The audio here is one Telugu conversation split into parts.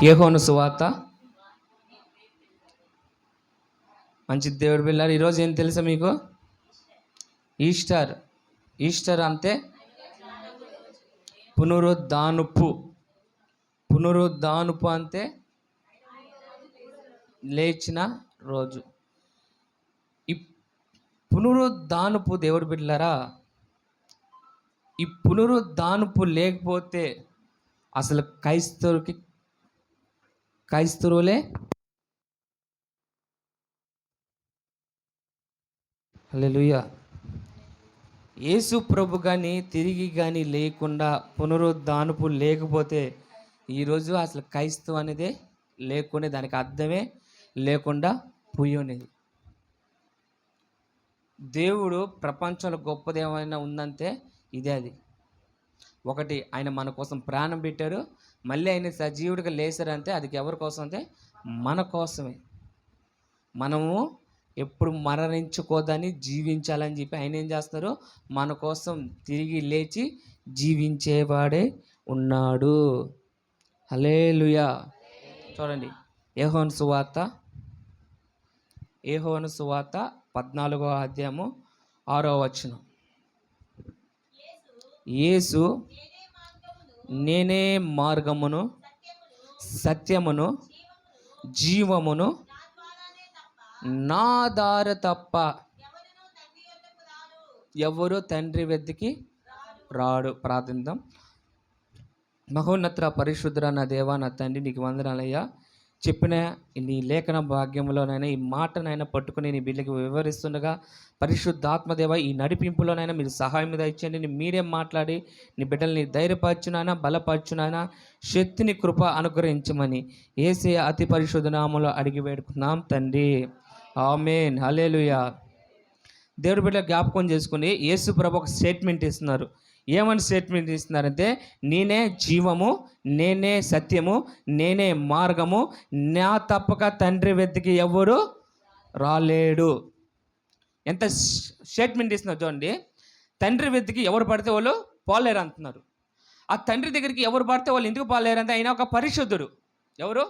యోహాను సువార్త. మంచి దేవుడు పిల్లలు, ఈరోజు ఏం తెలుసా మీకు? ఈస్టర్. ఈస్టర్ అంటే పునరుద్ధానుపు. పునరుద్ధానుపు అంటే లేచిన రోజు. ఈ పునరుద్ధానుపు దేవుడు బిడ్డలారా, ఈ పునరుద్ధానుపు లేకపోతే అసలు క్రైస్తవులే హల్లెలూయా. యేసు ప్రభు కానీ తిరిగి కానీ లేకుండా పునరుద్ధానుపు లేకపోతే ఈరోజు అసలు క్రైస్తవం అనేదే లేకుండా, దానికి అర్థమే లేకుండా పోయేది. దేవుడు ప్రపంచంలో గొప్పది ఏమైనా ఉందంటే ఇదే. అది ఒకటి, ఆయన మన కోసం ప్రాణం పెట్టారు, మళ్ళీ ఆయన సజీవుడిగా లేచారంటే అది ఎవరి కోసం అంటే మన కోసమే. మనము ఎప్పుడు మరణించుకోదని జీవించాలని చెప్పి ఆయన ఏం చేస్తారు, మన కోసం తిరిగి లేచి జీవించేవాడే ఉన్నాడు. హల్లెలూయా. చూడండి, యోహాను సువార్త 14వ అధ్యాయము 6వ వచనం. యేసు నేనే మార్గమును సత్యమును జీవమును, నా దారి తప్ప ఎవరు తండ్రి వద్దకి రాడు. ప్రార్థిద్దాం. మహోన్నత పరిశుద్ధ నా దేవా, నా తండ్రి, నీకు వందనాలయ్యా. చెప్పిన నీ లేఖన భాగ్యంలోనైనా ఈ మాటనైనా పట్టుకుని నీ బిడ్డకి వివరిస్తుండగా పరిశుద్ధాత్మదేవ ఈ నడిపింపులోనైనా మీరు సహాయం ఇచ్చండి. మీరే మాట్లాడి నీ బిడ్డల్ని ధైర్యపరచునైనా బలపరచునైనా శక్తిని కృప అనుగ్రహించమని యేసయ్య అతి పరిశుద్ధ నామములో అడిగి వేడుకున్నాం తండ్రి, ఆమేన్. హల్లెలూయా. దేవుడి బిడ్డ జ్ఞాపకం చేసుకుని యేసు ప్రభు ఒక స్టేట్మెంట్ ఇస్తున్నారు. ఏమని స్టేట్మెంట్ ఇస్తున్నారంటే, నేనే జీవము, నేనే సత్యము, నేనే మార్గము, నా తప్పక తండ్రి వద్దకి ఎవరు రాలేడు. ఎంత స్టేట్మెంట్ ఇస్తున్నారు చూడండి. తండ్రి వద్దకి ఎవరు పడితే వాళ్ళు పోలేరు అంటున్నారు. ఆ తండ్రి దగ్గరికి ఎవరు పడితే వాళ్ళు ఎందుకు పోలేరు అంటే, ఆయన ఒక పరిశుద్ధుడు. ఎవరు?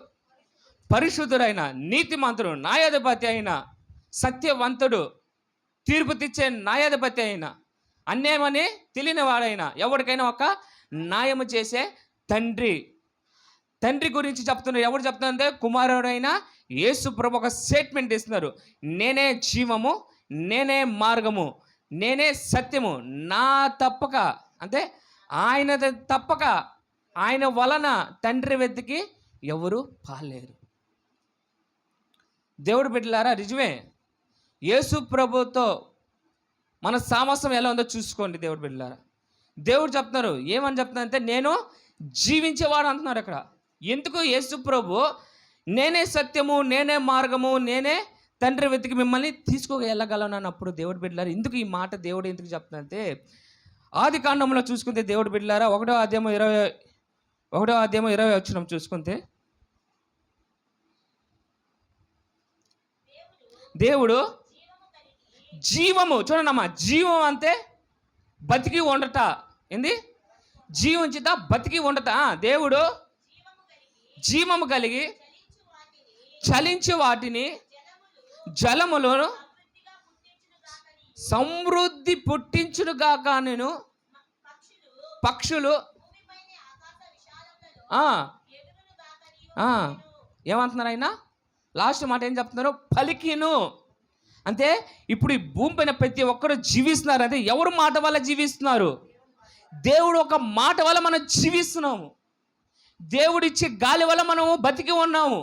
పరిశుద్ధుడు అయిన, నీతిమంతుడు, న్యాయాధిపతి అయిన, సత్యవంతుడు, తీర్పు తెచ్చే న్యాయాధిపతి అయిన, అన్యాయమని తెలియని వాడైనా, ఎవరికైనా ఒక న్యాయము చేసే తండ్రి. తండ్రి గురించి చెప్తున్నారు. ఎవరు చెప్తున్నారంటే కుమారుడైన యేసు ప్రభు ఒక స్టేట్మెంట్ ఇస్తున్నారు. నేనే జీవము, నేనే మార్గము, నేనే సత్యము, నా తప్పక అంటే ఆయన తప్పక, ఆయన వలన తండ్రి వద్దకి ఎవరు పాలేరు. దేవుడు బిడ్డలారా, నిజమే. యేసు ప్రభుతో మన సామస్యం ఎలా ఉందో చూసుకోండి. దేవుడు బిడ్డలారా, దేవుడు చెప్తున్నారు. ఏమని చెప్తున్నారంటే, నేను జీవించేవాడు అంటున్నారు అక్కడ. ఎందుకు? యేసు ప్రభు నేనే సత్యము, నేనే మార్గము, నేనే తండ్రి వెతికి మిమ్మల్ని తీసుకువెళ్ళగలను అన్నప్పుడు దేవుడు బిడ్డలారా, ఎందుకు ఈ మాట దేవుడు ఎందుకు చెప్తున్నారంటే, ఆది కాండంలో చూసుకుంటే దేవుడు బిడ్డలారా 1వ అధ్యాయం 20 వచనం చూసుకుంటే, దేవుడు జీవము, చూడండమ్మా, జీవం అంటే బతికి ఉండట. ఏంది? జీవించిత బతికి ఉండట. దేవుడు జీవము కలిగి చలించి వాటిని జలములను సమృద్ధి పుట్టించునుగాక. నేను పక్షులు ఏమంటున్నారు ఆయన? లాస్ట్ మాట ఏం చెప్తున్నారు? పలికిను. అంటే ఇప్పుడు ఈ భూమి పైన ప్రతి ఒక్కరు జీవిస్తున్నారు. అంటే ఎవరు మాట వల్ల జీవిస్తున్నారు? దేవుడు ఒక మాట వల్ల మనం జీవిస్తున్నాము. దేవుడిచ్చే గాలి వల్ల మనము బతికి ఉన్నాము.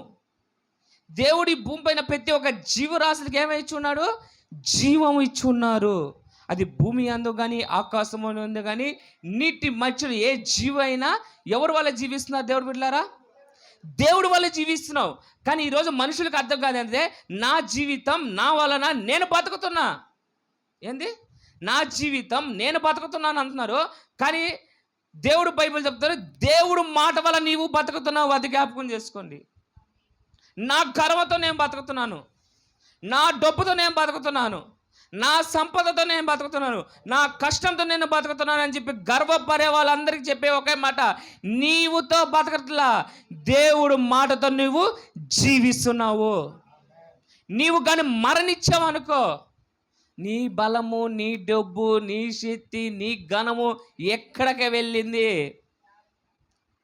దేవుడి భూమి పైన ప్రతి ఒక్క జీవరాశులకి ఏమై ఇచ్చి ఉన్నాడు? జీవము ఇచ్చి ఉన్నారు. అది భూమి అందు కానీ ఆకాశం అందు కానీ నీటి మధ్యలో ఏ జీవైనా ఎవరి వల్ల జీవిస్తున్నారు? దేవుడు బిడ్డలారా, దేవుడి వల్ల జీవిస్తున్నావు. కానీ ఈరోజు మనుషులకు అర్థం కాదంటే, నా జీవితం నా వలన నేను బతుకుతున్నా. ఏంది? నా జీవితం నేను బతుకుతున్నాను అంటున్నారు. కానీ దేవుడు బైబిల్ చెప్తారు, దేవుడు మాట వల్ల నీవు బతుకుతున్నావు. అది జ్ఞాపకం చేసుకోండి. నా గర్వంతో నేను బతుకుతున్నాను, నా డబ్బుతో నేను బతుకుతున్నాను, నా సంపదతో నేను బతుకుతున్నాను, నా కష్టంతో నేను బతుకుతున్నాను అని చెప్పి గర్వపడే వాళ్ళందరికీ చెప్పే ఒకే మాట, నీవుతో బతకట్లా, దేవుడు మాటతో నువ్వు జీవిస్తున్నావు. నీవు కానీ మరణించావు అనుకో, నీ బలము, నీ డబ్బు, నీ శక్తి, నీ ఘనము ఎక్కడికి వెళ్ళింది?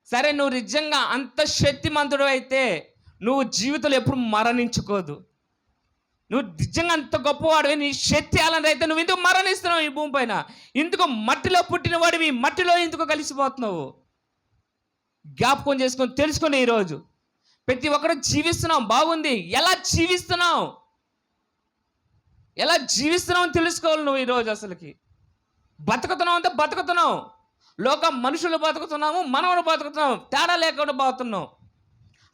సరే, నువ్వు నిజంగా అంత శక్తిమంతుడు అయితే నువ్వు జీవితంలో ఎప్పుడు మరణించుకోదు. నువ్వు నిజంగా అంత గొప్పవాడివి, నీ శక్తి అలాంటి అయితే నువ్వు ఎందుకు మరణిస్తున్నావు ఈ భూమి పైన? ఎందుకు మట్టిలో పుట్టిన వాడివి మట్టిలో ఎందుకు కలిసిపోతున్నావు? జ్ఞాపకం చేసుకొని తెలుసుకొని ఈరోజు ప్రతి ఒక్కరు జీవిస్తున్నావు, బాగుంది. ఎలా జీవిస్తున్నావు అని తెలుసుకోవాలి నువ్వు ఈరోజు. అసలుకి బతుకుతున్నావు అంటే బతుకుతున్నావు, మనుషులు బతుకుతున్నాము, మనవలు బతుకుతున్నాము, తేడా లేకుండా బతుకుతున్నాం.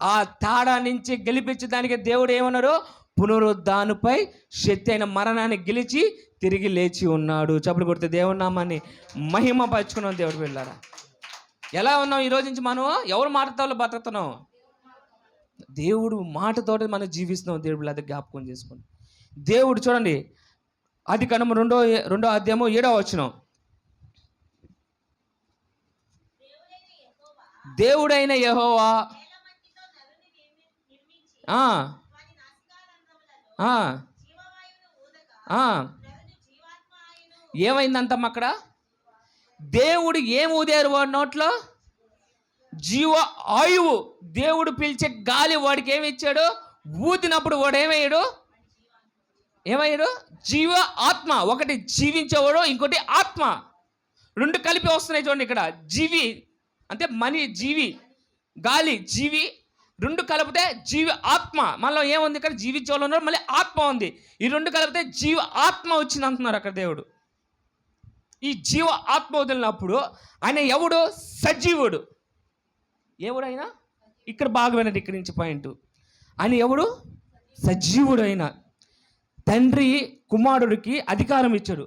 ఆ తేడా నుంచి గెలిపించడానికి దేవుడు ఏమన్నాడు? పునరుద్ధానుపై శక్తి అయిన మరణాన్ని గెలిచి తిరిగి లేచి ఉన్నాడు. చప్పుడు కొడితే దేవుడి నామాన్ని మహిమ పరుచుకున్నాం. దేవుడు వెళ్ళారా, ఎలా ఉన్నాం ఈరోజు నుంచి? మనం ఎవరు మాటతో బతుకుతున్నాం? దేవుడు మాటతోటి మనం జీవిస్తున్నాం. దేవుడు అది జ్ఞాపకం చేసుకోండి. దేవుడు చూడండి, ఆదికాండము 2వ అధ్యాయము 7వ వచనం, దేవుడైన యెహోవా ఏమైందంతమ్మ అక్కడ? దేవుడు ఏం ఊదారు వాడి నోట్లో? జీవ ఆయువు. దేవుడు పిలిచే గాలి వాడికి ఏమి ఇచ్చాడు? ఊదినప్పుడు వాడు ఏమయ్యాడు? జీవ ఆత్మ. ఒకటి జీవించేవాడు, ఇంకోటి ఆత్మ. రెండు కలిపి వస్తున్నాయి చూడండి. ఇక్కడ జీవి అంటే జీవి, గాలి, జీవి రెండు కలిపితే జీవి ఆత్మ. మళ్ళీ ఏముంది ఇక్కడ? జీవించేవాళ్ళు ఉన్నారు, మళ్ళీ ఆత్మ ఉంది. ఈ రెండు కలిపితే జీవ ఆత్మ వచ్చింది అంటున్నారు అక్కడ దేవుడు. ఈ జీవ ఆత్మ వదిలినప్పుడు ఆయన ఎవడు? సజీవుడు. ఎవడైనా ఇక్కడ బాగా వినండి, ఇక్కడి నుంచి పాయింట్. ఆయన ఎవడు? సజీవుడు. అయినా తండ్రి కుమారుడికి అధికారం ఇచ్చాడు.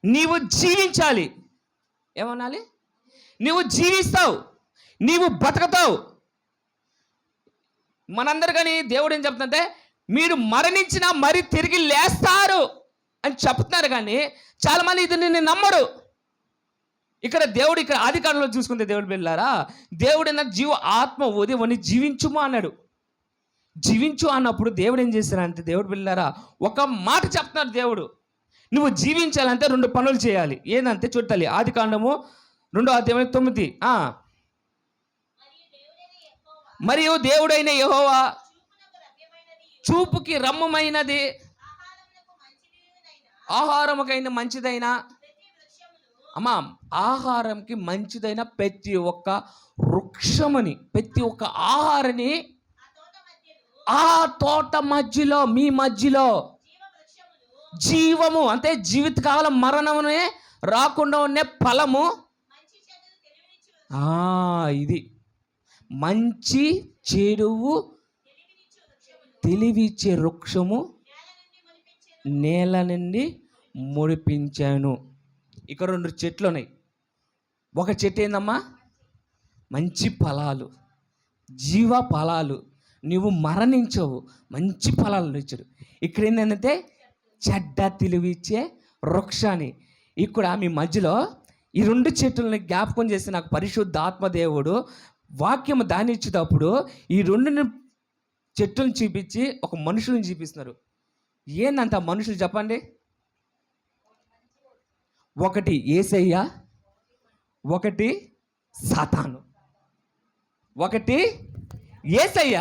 నీవు జీవించాలి. ఏమనాలి? నీవు జీవిస్తావు, నీవు బతుకుతావు. మనందరికని దేవుడు ఏం చెప్తుందంటే, మీరు మరణించినా మరి తిరిగి లేస్తారు అని చెప్తున్నారు. కానీ చాలామంది ఇది నిన్ను నమ్మరు. ఇక్కడ దేవుడు, ఇక్కడ ఆదికాండంలో చూసుకుంటే దేవుడు వెళ్ళారా, దేవుడైనా జీవ ఆత్మ ఊది వాడిని జీవించుము అన్నాడు. జీవించు అన్నప్పుడు దేవుడు ఏం చేశారంటే, దేవుడు వెళ్ళారా ఒక మాట చెప్తున్నారు. దేవుడు నువ్వు జీవించాలంటే 2 పనులు చేయాలి. ఏంటంటే చూడాలి, ఆదికాండము 2వ అధ్యాయం 9. మరియు దేవుడైన యెహోవా చూపుకి రమ్యమైనది, ఆహారముకైన మంచిదైన, ఆహారంకి మంచిదైన ప్రతి ఒక్క వృక్షముని, ప్రతి ఒక్క ఆహారాన్ని ఆ తోట మధ్యలో, మీ మధ్యలో జీవము అంటే జీవితకాలం మరణమునే రాకుండా ఉండే ఫలము, ఇది మంచి చెడువు తెలివిచ్చే వృక్షము నేల నుండి ముడిపించాను. ఇక్కడ 2 చెట్లు ఉన్నాయి. ఒక చెట్టు ఏందమ్మా? మంచి ఫలాలు, జీవ ఫలాలు. నువ్వు మరణించవు, మంచి ఫలాలు ఇచ్చాడు. ఇక్కడ ఏంటంటే చెడ్డ తెలివిచ్చే వృక్షాన్ని. ఇక్కడ మీ మధ్యలో ఈ 2 చెట్లని జ్ఞాపకం చేసి నాకు పరిశుద్ధాత్మ దేవుడు వాక్యము దాన్ని ఇచ్చేటప్పుడు ఈ 2 చెట్టులను చూపించి ఒక మనుషులను చూపిస్తున్నారు. ఏందంత మనుషులు చెప్పండి? ఒకటి యేసయ్య, ఒకటి సాతాను. ఒకటి యేసయ్య,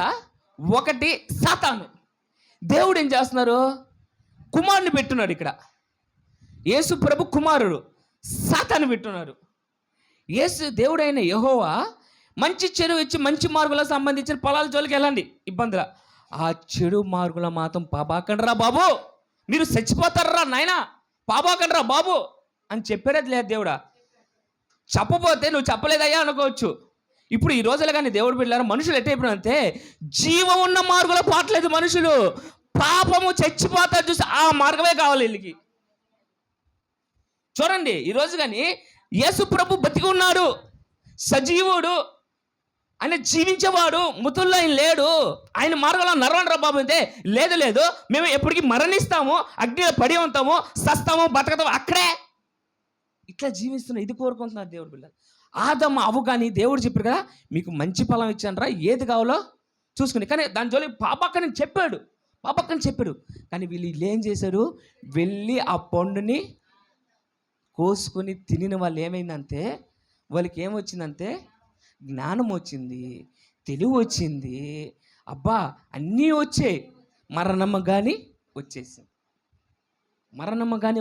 ఒకటి సాతాను. దేవుడు ఏం చేస్తున్నారు? కుమారుని పెట్టున్నాడు. ఇక్కడ యేసు ప్రభు కుమారుడు, సాతాను పెట్టున్నారు. యేసు దేవుడైన యెహోవా మంచి చెడు ఇచ్చి మంచి మార్గులకు సంబంధించిన పొలాల జోలికి వెళ్ళండి, ఇబ్బందుల. ఆ చెడు మార్గుల మాత్రం పాబాకండ్రా బాబు, మీరు చచ్చిపోతారా నాయనా, పాబాకండ్రా బాబు అని చెప్పేది లేదు దేవుడా. చెప్పపోతే నువ్వు చెప్పలేదయ్యా అనుకోవచ్చు. ఇప్పుడు ఈ రోజులు కానీ దేవుడు బిడ్డలారా, మనుషులు ఎట్టయిపోయినంతే జీవం ఉన్న మార్గులో పోవట్లేదు మనుషులు. పాపము చచ్చిపోతారు చూసి ఆ మార్గమే కావాలి వీళ్ళకి. చూడండి ఈరోజు కానీ యేసు ప్రభు బతికి ఉన్నాడు, సజీవుడు. ఆయన జీవించేవాడు, మృతుల్లో ఆయన లేడు. ఆయన మార్గంలో నడవండిరా బాబు అంటే లేదు లేదు, మేము ఎప్పటికీ మరణిస్తాము, అగ్నిలో పడి ఉంటాము, సస్తాము, బతకతాము అక్కడే. ఇట్లా జీవిస్తున్నా, ఇది కోరుకుంటున్నారు దేవుడు బిడ్డ. ఆదమ్మ అవ్వ కానీ దేవుడు చెప్పారు కదా, మీకు మంచి ఫలం ఇచ్చానరా, ఏది కావాలో చూసుకుని. కానీ దాని జోలి పాపక్కని చెప్పాడు, కానీ వీళ్ళు ఏం చేశారు, వెళ్ళి ఆ పండుని కోసుకొని తినిన వాళ్ళు ఏమైందంటే, వాళ్ళకి ఏమొచ్చిందంటే జ్ఞానం వచ్చింది, తెలివి వచ్చింది, అబ్బా అన్నీ వచ్చాయి. మరణం కానీ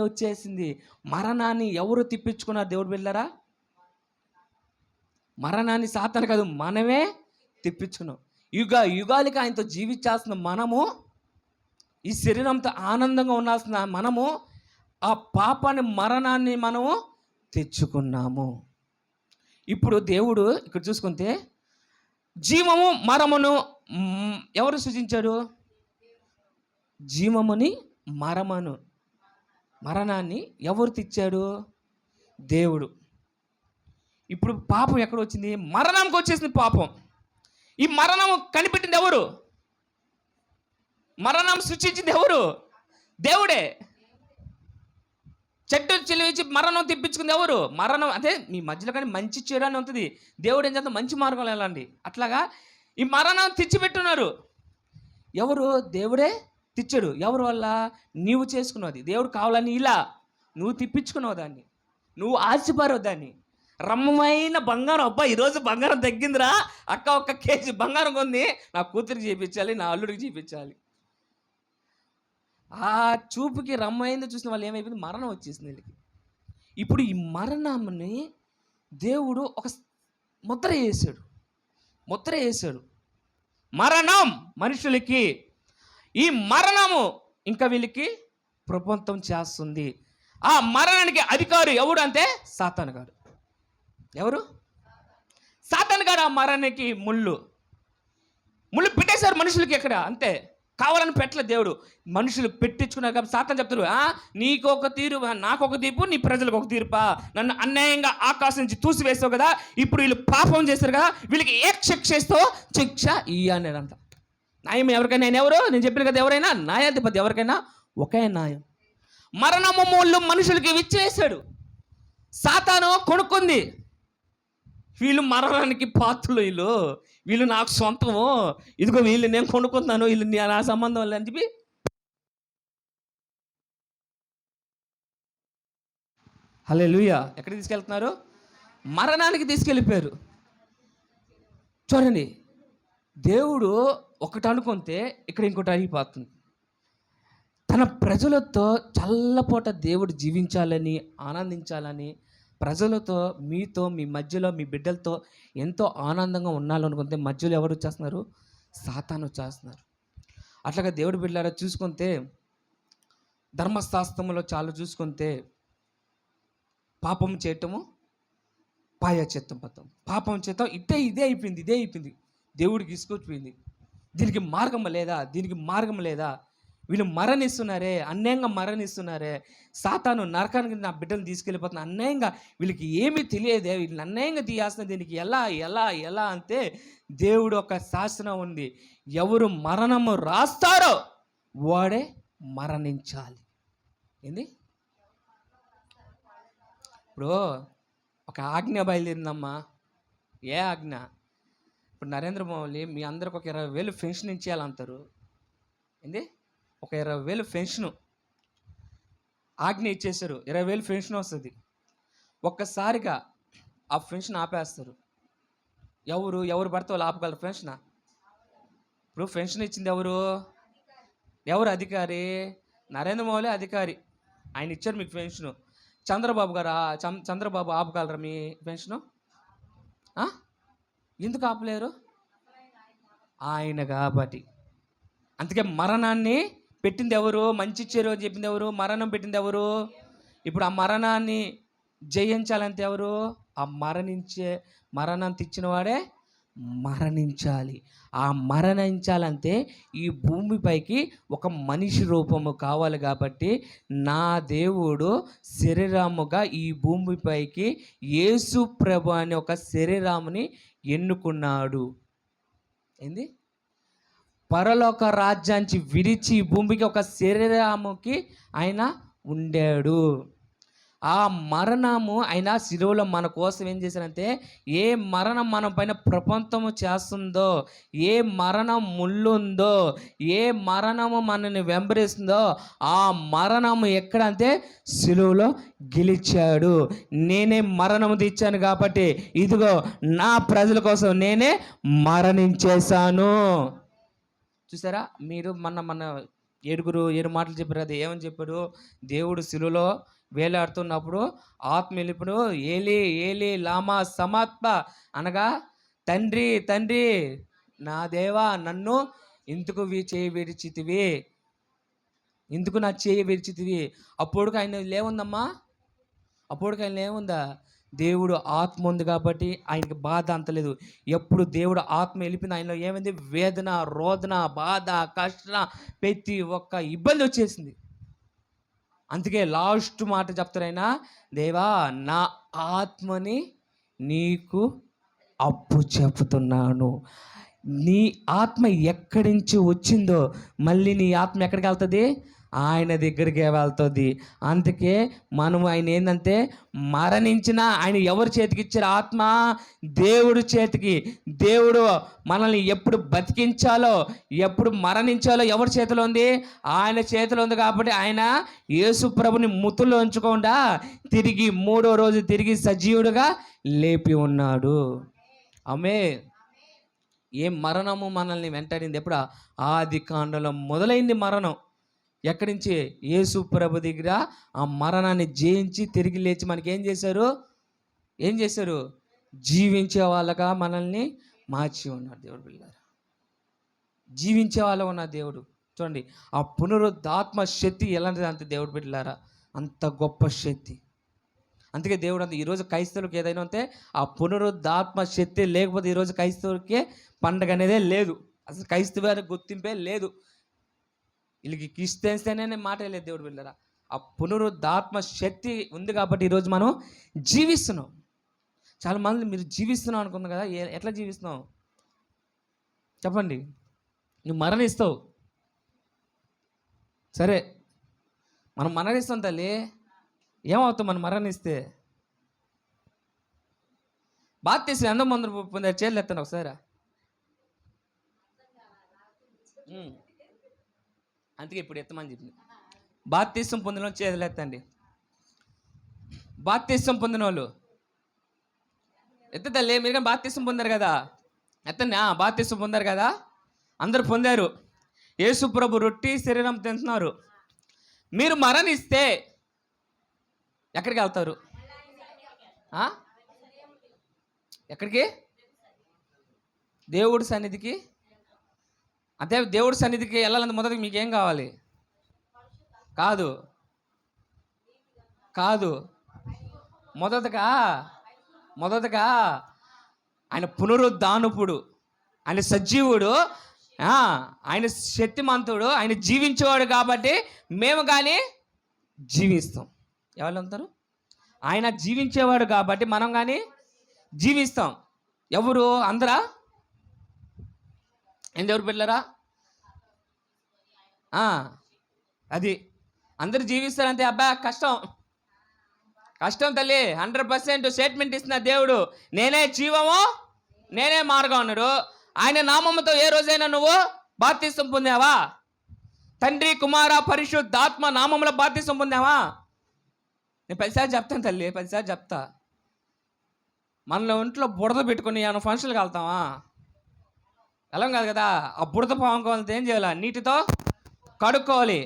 వచ్చేసింది. మరణాన్ని ఎవరు తిప్పించుకున్నారు దేవుడు వెళ్ళారా? మరణాన్ని సాతాను కాదు, మనమే తిప్పించుకున్నాం. యుగాలకి ఆయనతో జీవించాల్సిన మనము, ఈ శరీరంతో ఆనందంగా ఉండాల్సిన మనము, ఆ పాపాన్ని మరణాన్ని మనము తెచ్చుకున్నాము. ఇప్పుడు దేవుడు ఇక్కడ చూసుకుంటే జీవము మరమును ఎవరు సృజించాడు? జీవముని మరణాన్ని ఎవరు తెచ్చాడు? దేవుడు. ఇప్పుడు పాపం ఎక్కడ వచ్చింది? మరణంకి వచ్చేసింది పాపం. ఈ మరణం కనిపెట్టింది ఎవరు? మరణం సృష్టించింది ఎవరు? దేవుడే. చెట్టు చెల్లించి మరణం తెప్పించుకుంది ఎవరు? మరణం. అంటే మీ మధ్యలో కానీ మంచి చేయడానికి ఉంటుంది, దేవుడు ఏం చేద్దాం మంచి మార్గంలో వెళ్ళండి. అట్లాగా ఈ మరణం తెచ్చిపెట్టున్నారు ఎవరు? దేవుడే తెచ్చాడు. ఎవరి వల్ల? నీవు చేసుకున్నది. దేవుడు కావాలని ఇలా నువ్వు తిప్పించుకున్నావు దాన్ని, నువ్వు ఆశపడవు దాన్ని. రమ్మమైన బంగారం, అబ్బా ఈరోజు బంగారం తగ్గిందిరా అక్క, 1 కేజీ బంగారం కొంది, నా కూతురికి చేయించాలి, నా అల్లుడికి చేయించాలి. ఆ చూపుకి రమ్మైంది చూసిన వాళ్ళు ఏమైపోయింది? మరణం వచ్చేసింది వీళ్ళకి. ఇప్పుడు ఈ మరణాన్ని దేవుడు ఒక ముద్ర వేసాడు. మరణం మనుషులకి, ఈ మరణము ఇంకా వీళ్ళకి ప్రపంచం చేస్తుంది. ఆ మరణానికి అధికారి ఎవడు అంటే సాతాను గారు. ఎవరు? సాతాను గారు. ఆ మరణానికి ముళ్ళు పెట్టేశారు మనుషులకి. ఎక్కడ అంతే, కావాలని పెట్టలేదు దేవుడు, మనుషులు పెట్టించుకున్నారు. కాబట్టి సాతాను చెప్తారు, నీకు ఒక తీరు, నాకు ఒక తీర్పు, నీ ప్రజలకు ఒక తీర్పా, నన్ను అన్యాయంగా ఆకాశం నుంచి తూసివేస్తావు కదా, ఇప్పుడు వీళ్ళు పాపం చేస్తారు కదా, వీళ్ళకి ఏ శిక్ష ఇస్తావు, శిక్ష ఇయ్యనేదంట. న్యాయం ఎవరికైనా, నేను ఎవరు, నేను చెప్పిన కదా, ఎవరైనా న్యాయాధిపతి, ఎవరికైనా ఒకే న్యాయం. మరణము మూళ్ళు మనుషులకి విచ్చివేశాడు. సాతాను కొనుక్కుంది, వీళ్ళు మరణానికి పాత్రలు, వీళ్ళు నాకు సొంతము, ఇదిగో వీళ్ళు నేను కొనుక్కుంటున్నాను, వీళ్ళు నా సంబంధం అని చెప్పి హల్లెలూయా. ఎక్కడికి తీసుకెళ్తున్నారు? మరణానికి తీసుకెళ్ళిపోయారు. చూడండి, దేవుడు ఒకటి అనుకుంటే ఇక్కడ ఇంకోటి అయిపోతుంది. తన ప్రజలతో చల్లపోట దేవుడు జీవించాలని, ఆనందించాలని, ప్రజలతో, మీతో, మీ మధ్యలో, మీ బిడ్డలతో ఎంతో ఆనందంగా ఉండాలనుకుంటే మధ్యలో ఎవరు వచ్చేస్తున్నారు? సాతాను వచ్చేస్తున్నారు. అట్లాగా దేవుడు బిడ్డలారా చూసుకుంటే, ధర్మశాస్త్రంలో చాలా చూసుకుంటే, పాపం చేయటము, పాయచిత్తం పత్తం, పాపం చేద్దాం, ఇదే అయిపోయింది. దేవుడికి ఇసుకొచ్చిపోయింది. దీనికి మార్గం లేదా, వీళ్ళు మరణిస్తున్నారే, అన్యాయంగా మరణిస్తున్నారే, సాతాను నరకానికి నా బిడ్డను తీసుకెళ్ళిపోతున్నా అన్యాయంగా, వీళ్ళకి ఏమీ తెలియదే, వీళ్ళని అన్యాయంగా తీయాల్సిన, దీనికి ఎలా అంటే దేవుడు ఒక శాసనం ఉంది, ఎవరు మరణము రాస్తారో వాడే మరణించాలి. ఏంది? ఇప్పుడు ఒక ఆజ్ఞ బయలుదేరిందమ్మా. ఏ ఆజ్ఞ? ఇప్పుడు నరేంద్ర మోదీ మీ అందరికి ఒక 20,000 పెన్షన్ ఇచ్చేయాలంటారు. ఏంది? ఒక 20,000 పెన్షను ఆజ్ఞ ఇచ్చేశారు. 20,000 పెన్షన్ వస్తుంది. ఒక్కసారిగా ఆ పెన్షన్ ఆపేస్తారు. ఎవరు పడితే వాళ్ళు ఆపగలరు పెన్షన్? ఇప్పుడు పెన్షన్ ఇచ్చింది ఎవరు అధికారి? నరేంద్ర మోదీ అధికారి, ఆయన ఇచ్చారు మీకు పెన్షను. చంద్రబాబు ఆపగలరా మీ పెన్షను? ఎందుకు ఆపలేరు? ఆయన కాబట్టి. అందుకే మరణాన్ని పెట్టింది ఎవరు? మంచి చెరు చెప్పింది ఎవరు? మరణం పెట్టింది ఎవరు? ఇప్పుడు ఆ మరణాన్ని జయించాలంటే ఎవరు? ఆ మరణాన్ని తెచ్చిన వాడే మరణించాలి. ఆ మరణించాలంటే ఈ భూమిపైకి ఒక మనిషి రూపము కావాలి. కాబట్టి నా దేవుడు శరీరముగా ఈ భూమిపైకి యేసు ప్రభు అనే ఒక శరీరాముని ఎన్నుకున్నాడు. ఏంది? పరలోక రాజ్యాన్ని విడిచి భూమికి ఒక శరీరముకి ఆయన ఉండాడు. ఆ మరణము ఆయన శిలువలో మన కోసం ఏం చేశారంటే, ఏ మరణం మన పైన ప్రపంచము చేస్తుందో, ఏ మరణం ముళ్ళుందో, ఏ మరణము మనల్ని వెంబడిస్తుందో, ఆ మరణము ఎక్కడంటే శిలువలో గెలిచాడు. నేనే మరణము తెచ్చాను కాబట్టి ఇదిగో నా ప్రజల కోసం నేనే మరణించేశాను. చూసారా? మీరు మన 7 మాటలు చెప్పారు కదా, ఏమని చెప్పాడు? దేవుడు శిలువలో వేలాడుతున్నప్పుడు ఆత్మ వెళ్ళినప్పుడు ఏలి ఏలి లామా సమాత్మ అనగా, తండ్రి తండ్రి నా దేవా నన్ను ఎందుకు చేయి విడిచితివి, ఎందుకు నా చేయి విడిచితివి. అప్పుడు ఆయన లేవుందమ్మా, అప్పుడు ఆయన ఏముందా? దేవుడు ఆత్మ ఉంది కాబట్టి ఆయనకి బాధ అంతలేదు. ఎప్పుడు దేవుడు ఆత్మ వెళ్ళిపోయింది, ఆయనలో ఏమైంది? వేదన, రోదన, బాధ, కష్టం, ప్రతి ఒక్క ఇబ్బంది వచ్చేసింది. అందుకే లాస్ట్ మాట చెప్తారు ఆయన, దేవా నా ఆత్మని నీకు అప్పు చెబుతున్నాను. నీ ఆత్మ ఎక్కడి నుంచి వచ్చిందో మళ్ళీ నీ ఆత్మ ఎక్కడికి వెళ్తుంది? ఆయన దగ్గరికే వెళ్తుంది. అందుకే మనము ఆయన ఏంటంటే మరణించిన ఆయన ఎవరి చేతికి ఇచ్చారు? ఆత్మ దేవుడి చేతికి. దేవుడు మనల్ని ఎప్పుడు బతికించాలో ఎప్పుడు మరణించాలో ఎవరి చేతిలో ఉంది? ఆయన చేతిలో ఉంది. కాబట్టి ఆయన యేసు ప్రభుని ముతుల్లో ఉంచకుండా తిరిగి 3వ రోజు తిరిగి సజీవుడిగా లేపి ఉన్నాడు. ఆమె ఏ మరణము మనల్ని వెంటాడింది? ఎప్పుడు? ఆది కాండలో మొదలైంది మరణం. ఎక్కడి నుంచి? యేసు ప్రభు దగ్గర ఆ మరణాన్ని జయించి తిరిగి లేచి మనకి ఏం చేశారు? ఏం చేశారు? జీవించే వాళ్ళగా మనల్ని మార్చి ఉన్నాడు దేవుడు. పిల్లారా, జీవించే వాళ్ళ ఉన్న దేవుడు చూడండి. ఆ పునరుద్ధాత్మ శక్తి ఎలాంటిది అంటే దేవుడు బిడ్డలారా, అంత గొప్ప శక్తి. అందుకే దేవుడు అంత ఈరోజు క్రైస్తవులకు ఏదైనా ఉంటే ఆ పునరుద్ధాత్మ శక్తి లేకపోతే ఈరోజు క్రైస్తవులకే పండగ అనేదే లేదు. అసలు క్రైస్తవానికి గుర్తింపే లేదు. వీళ్ళకి క్రిస్టియన్స్ అనే మాట లేదు దేవుడు బిడ్డలారా. ఆ పునరుద్ధాత్మ శక్తి ఉంది కాబట్టి ఈరోజు మనం జీవిస్తున్నాం. చాలా మంది మీరు జీవిస్తున్నావు అనుకున్నాం కదా, ఎట్లా జీవిస్తున్నావు చెప్పండి? నువ్వు మరణిస్తావు, సరే మనం మరణిస్తాం తల్లి, ఏమవుతాం మనం మరణిస్తే? బాప్తిసం ఎంతో మంది పొందారు? చేతులు ఎత్తండి ఒకసారి. అందుకే ఇప్పుడు ఎత్తమని చెప్పింది. బాప్తిసం పొందిన వాళ్ళు చేతులు ఎత్తండి. బాప్తిసం పొందిన వాళ్ళు ఎత్తలే. మీరు కానీ బాప్తిసం పొందారు కదా, ఎత్తండి. బాప్తిసం పొందారు కదా, అందరూ పొందారు. యేసు ప్రభు రొట్టి శరీరం తింటున్నారు. మీరు మరణిస్తే ఎక్కడికి వెళ్తారు? ఎక్కడికి? దేవుడి సన్నిధికి. అదే దేవుడి సన్నిధికి వెళ్ళాలంటే మొదటి మీకేం కావాలి? కాదు కాదు మొదటగా ఆయన పునరుద్ధానుపుడు, ఆయన సజీవుడు, ఆయన శక్తిమంతుడు, ఆయన జీవించేవాడు. కాబట్టి మేము కానీ జీవిస్తాం. ఎవరు అంటారు? ఆయన జీవించేవాడు కాబట్టి మనం కానీ జీవిస్తాం. ఎవరు? అందరా? ఎవరు పిల్లరా? అది అందరు జీవిస్తారంటే అబ్బా కష్టం తల్లి. 100% స్టేట్మెంట్ ఇస్తున్న దేవుడు, నేనే జీవము నేనే మార్గం అన్నాడు. ఆయన నామముతో ఏ రోజైనా నువ్వు బాప్తిసం పొందావా? తండ్రి కుమార పరిశుద్ధాత్మ నామములో బాప్తిసం పొందావా? నేను 10 చెప్తాను తల్లి, 10 చెప్తా. మనలో ఇంట్లో బుడద పెట్టుకుని ఏమైనా ఫంక్షన్కి వెళ్తావా? వెళ్ళం కాదు కదా. ఆ బుడద పాముకోవాలంటే ఏం చేయాలి? నీటితో కడుక్కోవాలి.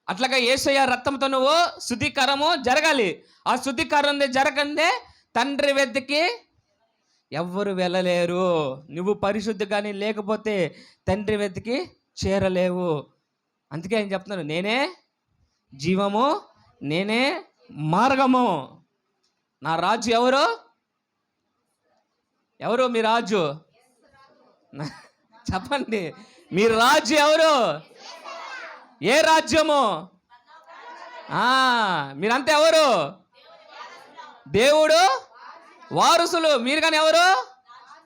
అట్లాగా యేసయ్య రక్తంతో నువ్వు శుద్ధీకరము జరగాలి. ఆ శుద్ధీకరం జరగందే తండ్రి వద్దకి ఎవ్వరు వెళ్ళలేరు. నువ్వు పరిశుద్ధిగాని లేకపోతే తండ్రి వద్దకి చేరలేవు. అందుకే ఆయన చెప్తున్నాను, నేనే జీవము నేనే మార్గము. నా రాజు ఎవరు? మీ రాజు చెప్పండి. మీ రాజు ఎవరు? ఏ రాజ్యము? మీరంతా ఎవరు? దేవుడు వారసులు. మీరు కానీ ఎవరు?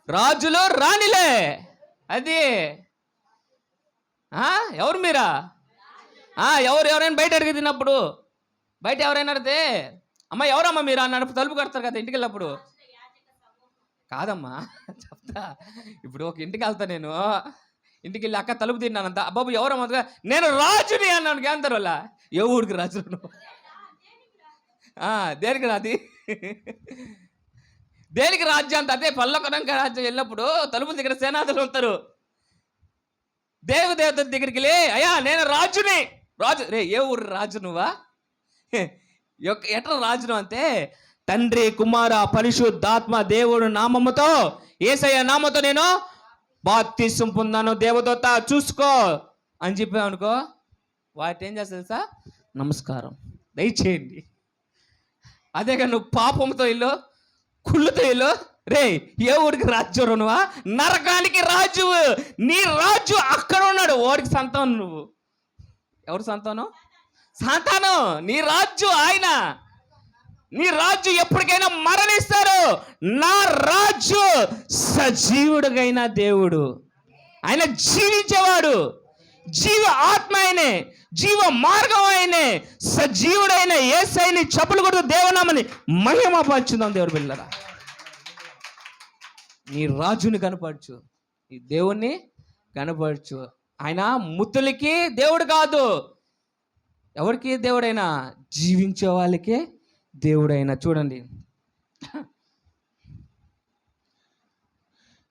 రాజులు రాణిలే. అది ఎవరు మీరా? ఎవరైనా బయట అడిగి తిన్నప్పుడు, బయట ఎవరైనా అడిగితే అమ్మ ఎవరమ్మా మీరు అన్నప్పుడు తలుపు కడతారు కదా ఇంటికి వెళ్ళినప్పుడు. కాదమ్మా చెప్తా. ఇప్పుడు ఒక ఇంటికి వెళ్తా నేను, ఇంటికి వెళ్ళి అక్క తలుపు తిన్నానంత, అబ్బాబు ఎవరమ్మా, నేను రాజుని అన్నాను. అంటారు వాళ్ళ, ఏ ఊరికి రాజు నువ్వు? దేనికి రాది? దేనికి రాజ్యం అంత? అదే పల్లొకరంగా రాజ్యం వెళ్ళినప్పుడు తలుపుల దగ్గర సేనాదులు ఉంటారు. దేవదేవతల దగ్గరికి వెళ్ళి, అయ్యా నేను రాజుని. రాజు రే, ఏ ఊరు రాజు నువ్వా? ఎట్లా రాజును అంటే, తండ్రి కుమార పరిశుద్ధాత్మ దేవుడు నామముతో, యేసయ్య నామముతో నేను బాప్తిసం పొందాను, దేవదూత చూసుకో అని చెప్పావు అనుకో, వాటి ఏం చేస్తా తెలుసా? నమస్కారం దయచేయండి. అదేగా నువ్వు పాపంతో ఇల్లు, కుళ్ళుతో ఇల్లు, రే ఏ ఊరికి రాజు నువ్వా? నరకానికి రాజు. నీ రాజు అక్కడ ఉన్నాడు, వాడికి సంతానం నువ్వు. ఎవరు సంతానం? సాతాను. నీ రాజు ఆయన. నీ రాజు ఎప్పటికైనా మరణిస్తారు. నా రాజు సజీవుడుగైన దేవుడు, ఆయన జీవించేవాడు, జీవ ఆత్మ ఆయనే, జీవ మార్గం ఆయనే, సజీవుడైన యేసయ్యని చప్పులు కొడుతూ దేవునామని మహిమపరచుదాం. దేవుడు పిల్లరా, నీ రాజుని కనపరచు, నీ దేవుణ్ణి కనపరచు. ఆయన ముద్దులకి దేవుడు కాదు, ఎవరికి దేవుడైనా? జీవించే వాళ్ళకే దేవుడైనా. చూడండి,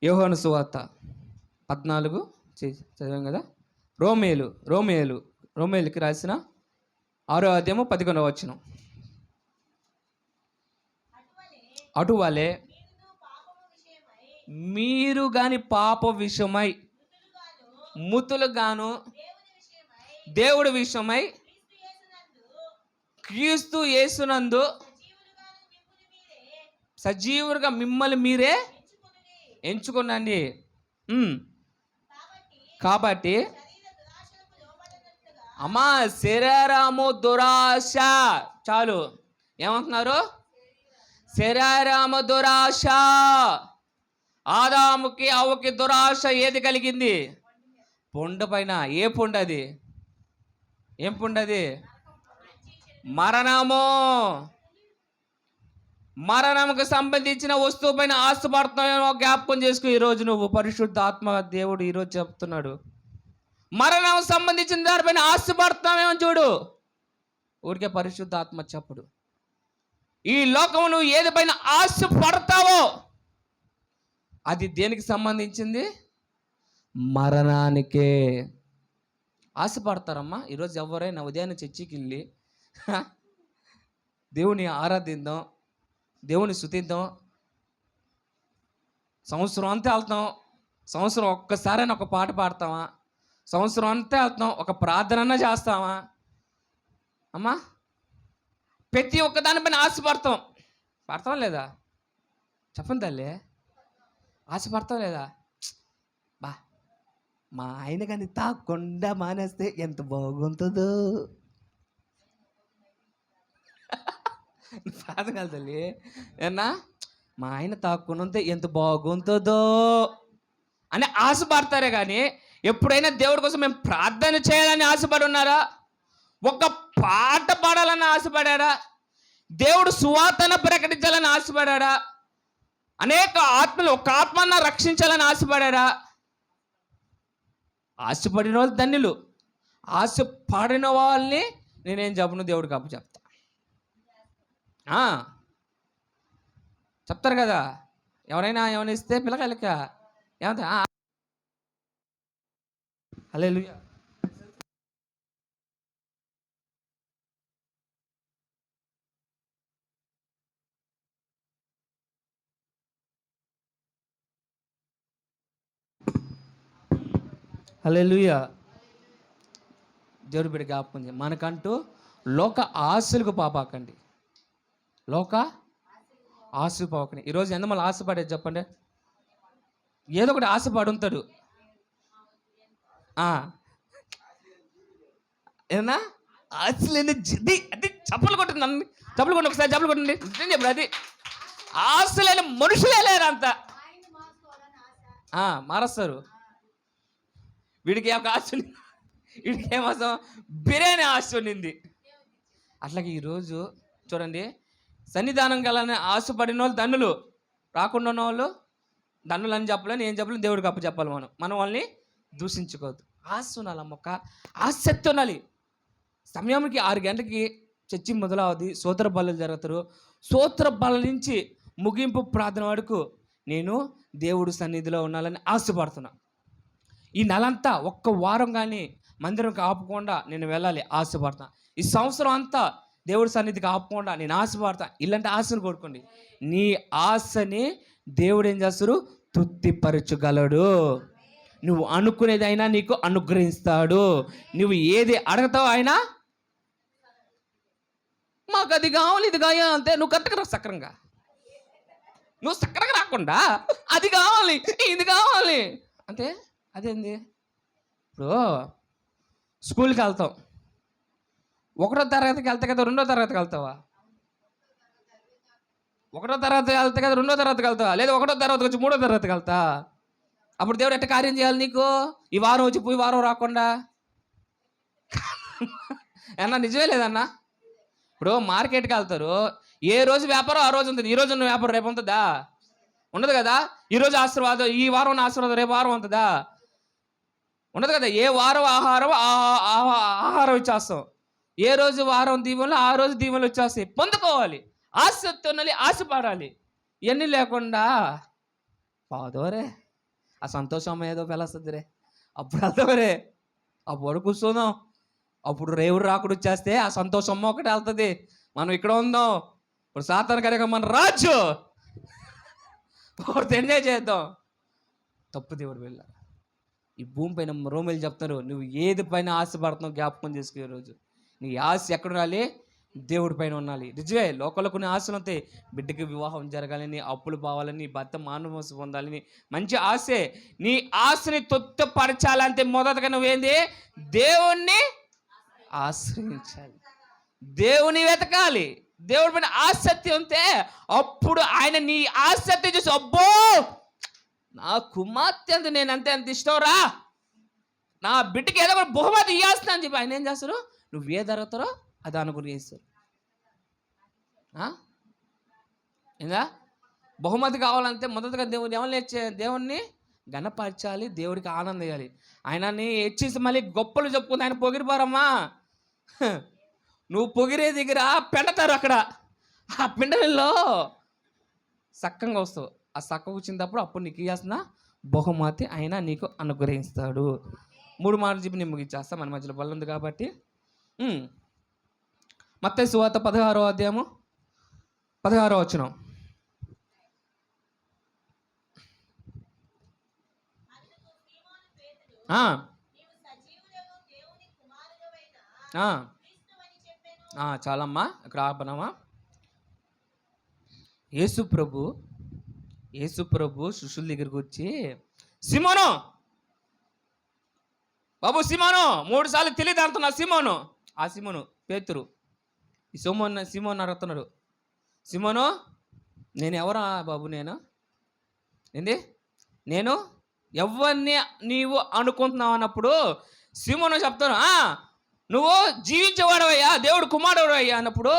యోహాను సువార్త 14 చదివాం కదా. రోమేలుకి రాసిన 6వ అధ్యాయము 11వ వచనం. అటువలే మీరు గాని పాప విషయమై మృతులుగాను దేవుడి విషయమై క్రీస్తు యేసునందు సజీవులుగా మిమ్మల్ని మీరే ఎంచుకునండి. కాబట్టి అమ్మా శరీరము దురాశ, చాలు ఏమంటున్నారు? శరీరము దురాశ. ఆదాముకి అవ్వకి దురాశ ఏది కలిగింది? పొండ పైన. ఏ పొండ అది? ఏం పొండ అది? మరణము. మరణముకు సంబంధించిన వస్తువు పైన ఆశపడుతున్నామో జ్ఞాపకం చేసుకో. ఈరోజు నువ్వు పరిశుద్ధ ఆత్మ దేవుడు ఈరోజు చెప్తున్నాడు, మరణం సంబంధించిన దానిపైన ఆశపడుతున్నామేమో చూడు. ఊరికే పరిశుద్ధ ఆత్మ చెప్పడు. ఈ లోకము నువ్వు ఏది పైన ఆశపడతావో అది దేనికి సంబంధించింది? మరణానికే. ఆశపడతారమ్మా. ఈరోజు ఎవరైనా ఉదయాన్నే చర్చికి వెళ్ళి దేవుని ఆరాధిద్దాం, దేవుని స్తుతిద్దాం, సంవత్సరం అంతా వెళ్తాం, సంవత్సరం ఒక్కసారైనా ఒక పాట పాడతామా? సంవత్సరం అంతా వెళ్తాం, ఒక ప్రార్థన చేస్తామా? అమ్మా, ప్రతి ఒక్క దానిపైన ఆశపడతాం. పడతాం లేదా? చెప్పండి తల్లి, ఆశపడతాం లేదా? బా, మా ఆయన కానీ తాకుండా మానేస్తే ఎంత బాగుంటుందో. పాదకాలు తల్లి ఏనా, మా ఆయన తాక్కున్నంతే ఎంత బాగుంటుందో అని ఆశపడతారే కానీ ఎప్పుడైనా దేవుడి కోసం మేము ప్రార్థన చేయాలని ఆశపడి ఉన్నారా? ఒక పాట పాడాలని ఆశపడారా? దేవుడు సువార్తన ప్రకటించాలని ఆశపడారా? అనేక ఆత్మలు, ఒక ఆత్మను రక్షించాలని ఆశపడారా? ఆశపడిన వాళ్ళు ధన్యులు. ఆశపడిన వాళ్ళని నేనేం చెప్పను, దేవుడికి అప్పు చెప్తా. చెప్తారు కదా, ఎవరైనా ఏమైనా ఇస్తే పిల్లకాయలక ఏమంటా హల్లెలూయా. హల్లెలూయా. దేవుడి బిడ్డ జ్ఞాపకం చేయండి. మనకంటూ లోక ఆశలకు పాపాకండి, లోక ఆశలు పోకండి. ఈరోజు ఎంతమంది ఆశపడేది చెప్పండి? ఏదో ఒకటి ఆశపడి ఉంటాడు. ఏమన్నా ఆశలేని అది చప్పలు కొట్టండి, నన్ను చప్పలు కొట్టండి, ఒకసారి చప్పలు కొట్టండి. చెప్పండి, అది ఆశలేని మనుషులే లేరు అంత. మారస్తారు. వీడికి ఒక ఆశ ఉంది, వీడికి ఏమోసం బిర్యానీ ఆశ ఉండింది. అట్లాగే ఈరోజు చూడండి, సన్నిధానం కలని ఆశపడిన వాళ్ళు ధన్నులు, రాకుండా ఉన్న వాళ్ళు ధన్నులు అని చెప్పలేని, ఏం చెప్పలేని, దేవుడికి అప్పు చెప్పాలి. మనం వాళ్ళని దూషించుకోవద్దు. ఆశ ఉండాలి, మొక్క ఆసక్తి ఉండాలి. సమయానికి 6 గంటలకి చర్చి మొదలవుద్ది, సూత్ర బలులు జరుగుతారు. సూత్ర బల నుంచి ముగింపు ప్రార్థన వరకు నేను దేవుడు సన్నిధిలో ఉండాలని ఆశపడుతున్నా. ఈ నెలంతా ఒక్క వారం కానీ మందిరంకి ఆపకుండా నేను వెళ్ళాలి ఆశపడతాను. ఈ సంవత్సరం అంతా దేవుడి సన్నిధికి ఆపకుండా నేను ఆశపడతాను. ఇలాంటి ఆశను కోరుకోండి. నీ ఆశని దేవుడు ఏం చేస్తారు? తృప్తిపరచగలడు. నువ్వు అనుకునేది అయినా నీకు అనుగ్రహిస్తాడు. నువ్వు ఏది అడగతావు అయినా, మాకు అది కావాలి ఇది కావాలి అంతే, నువ్వు కరెక్ట్గా సక్రంగా, నువ్వు సక్రంగా రాకుండా అది కావాలి ఇది కావాలి అంతే. అదేంది? ఇప్పుడు స్కూల్కి వెళ్తాం, 1వ తరగతికి వెళ్తా కదా 2వ తరగతికి వెళ్తావా? 1వ తరగతి వెళ్తా కదా 2వ తరగతికి వెళ్తావా? లేదా 1వ తరగతికి వచ్చి 3వ తరగతికి వెళ్తా? అప్పుడు దేవుడు ఎట్ట కార్యం చేయాలి నీకు? ఈ వారం వచ్చి పోయి వారం రాకుండా అన్నా, నిజమే లేదన్నా? ఇప్పుడు మార్కెట్కి వెళ్తారు, ఏ రోజు వ్యాపారం ఆ రోజు ఉంటుంది. ఈ రోజు ఉన్న వ్యాపారం రేపు ఉంటుందా? ఉండదు కదా. ఈరోజు ఆశీర్వాదం, ఈ వారం ఉన్న ఆశీర్వాదం రేపు వారం ఉంటుందా? ఉండదు కదా. ఏ వారం ఆహారం ఇచ్చేస్తాం, ఏ రోజు వారం దీవెనలు ఆ రోజు దీవెనలు వచ్చేస్తాయి. పొందుకోవాలి, ఆసక్తి ఉండాలి, ఆశపడాలి. ఇవన్నీ లేకుండా పాదోరే ఆ సంతోషం ఏదో పెళ్ళొస్తుంది రే, అప్పుడు వెళ్తావరే, అప్పుడు కూర్చుందాం. అప్పుడు రేవుడు రాకుడు వచ్చేస్తే ఆ సంతోషం ఒకటి వెళ్తుంది. మనం ఇక్కడ ఉందాం, ఇప్పుడు సాతాను కనుక మన రాజు ఎంజాయ్ చేద్దాం. తప్పు దేవుడు వెళ్ళ. ఈ భూమి పైన రోమిలు చెప్తారు, నువ్వు ఏది పైన ఆశపడుతున్నావు జ్ఞాపకం చేసుకునే రోజు. నీ ఆశ ఎక్కడ ఉండాలి? దేవుడి పైన ఉండాలి. నిజమే, లోకంలో కొన్ని ఆశలు ఉంటాయి. బిడ్డకి వివాహం జరగాలని, అప్పులు పోవాలని, భర్త మానవోసం పొందాలని, మంచి ఆశే. నీ ఆశని తృప్తిపరచాలంటే మొదటగా నువ్వేంది? దేవుణ్ణి ఆశ్రయించాలి, దేవుని వెతకాలి. దేవుడి పైన ఆసక్తి ఉంటే అప్పుడు ఆయన నీ ఆసక్తి చూసి, అబ్బో నా కుమార్తె అంత నేను అంతే ఎంత ఇష్టం రా, నా బిడ్డకి ఏదో బహుమతి ఇవ్వాల్సిన అని చెప్పి ఆయన ఏం చేస్తారు? నువ్వు ఏ జరుగుతారో అది అనుగ్రహిస్తారు. ఏందా బహుమతి కావాలంటే మొదటగా దేవుణ్ణి గణపరచాలి, దేవుడికి ఆనందం ఇవ్వాలి. ఆయనని హెచ్చేసి మళ్ళీ గొప్పలు చెప్పుకుంది ఆయన పొగిరిపోరమ్మా. నువ్వు పొగిరే దగ్గర పెండతారు, అక్కడ ఆ పిండలలో సక్కంగా వస్తావు. ఆ సక్క వచ్చినప్పుడు అప్పుడు నీకు ఇవ్వాల్సిన బహుమతి ఆయన నీకు అనుగ్రహిస్తాడు. 3 మాటలు చెప్పి నేను ముగించేస్తా, మన మధ్యలో బలం ఉంది కాబట్టి. మత్తయి సువార్త 16వ అధ్యాయము 16వ వచనం. చాలమ్మా, ఇక్కడ ఆపనమ్మా. యేసు ప్రభు శిష్యుల దగ్గరికి వచ్చి, సిమోను బాబు, సిమోను 3 సార్లు తెలియదు అంటున్నా. సిమోను, ఆ సిమోను పేతురు, ఈ సిమోను అడుగుతున్నాడు, సిమోను నేను ఎవరా బాబు? నేను ఎవరిని నీవు అనుకుంటున్నావు అన్నప్పుడు సిమోను చెప్తాను, నువ్వు జీవించేవాడవయ్యా, దేవుడు కుమారుడు అయ్యా అన్నప్పుడు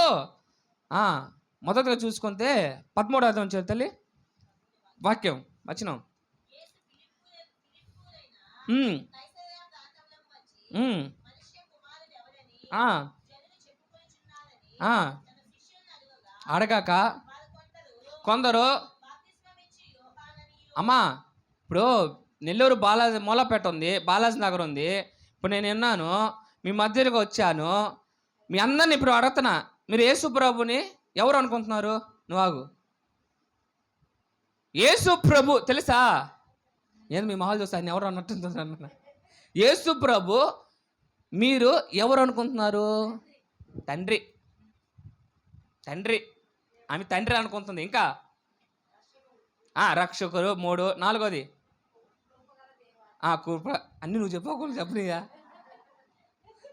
మొదటగా చూసుకుంటే 13వ అధ్యాయం తల్లి వాక్యం వచనం. అడగాక కొందరు, అమ్మా ఇప్పుడు నెల్లూరు బాలాజీ మూలపేట ఉంది, బాలాజీ నగర్ ఉంది. ఇప్పుడు నేను విన్నాను, మీ మధ్యలో వచ్చాను, మీ అందరిని ఇప్పుడు అడుగుతున్నా, మీరు యేసు ప్రభుని ఎవరు అనుకుంటున్నారు? నువ్వు ఆగు. యేసు ప్రభు తెలుసా? నేను మీ మొహాలు చూస్తే ఆయన ఎవరు అన్నట్టు. యేసు ప్రభు మీరు ఎవరు అనుకుంటున్నారు? తండ్రి. ఆమె తండ్రి అనుకుంటుంది. ఇంకా రక్షకుడు 3, 4వది కృప. అన్నీ నువ్వు చెప్పకూడదు, చెప్పనిగా